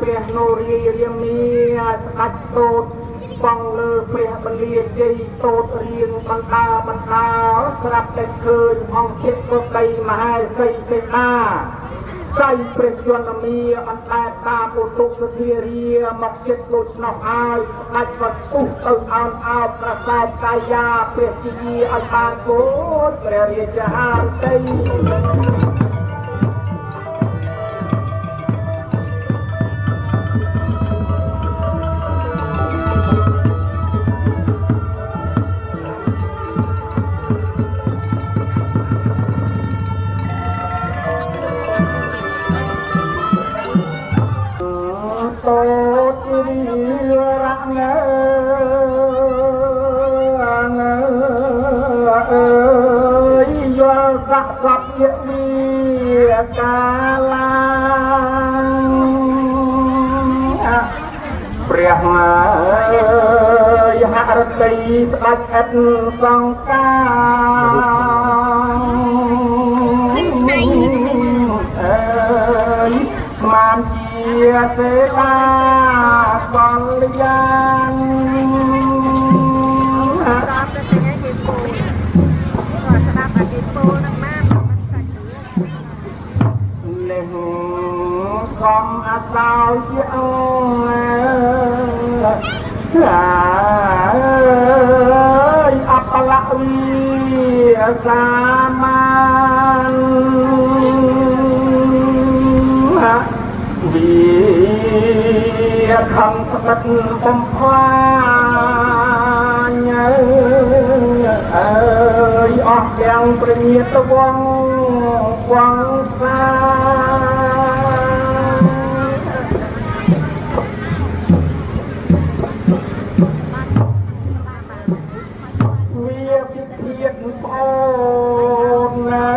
ព្រះនរីរាមាស្ដេចតូតបងលើព្រះបន្លាជ័យតូតរៀងបណ្ដាស្រាប់តែឃើញអង្គធិបតីមហេសីសេនាសៃព្រះជន្មាអន្តរតាពុទុសធារាមកចិត្តដូច្នោះហើយស្ដេចក៏ស្ទុះទៅអោនអោបប្រសើរកាយាព្រះជាយាឲ្យបានគោតព្រះរាជហានតីតូតរីរៈងើអើយយល់ស័ក្តិសព្វវិកាលាព្រះយហរតីស្ដេចឥតសង្ការអើយស្មានជាសេតាកលយាននេះសំអាសោជាអង្គអបលវិសាមានវាខំផ្ដិតបំផ្លាញអើយអស់ទាំងព្រះញាតវង្សសាវាពិធៀបបងណា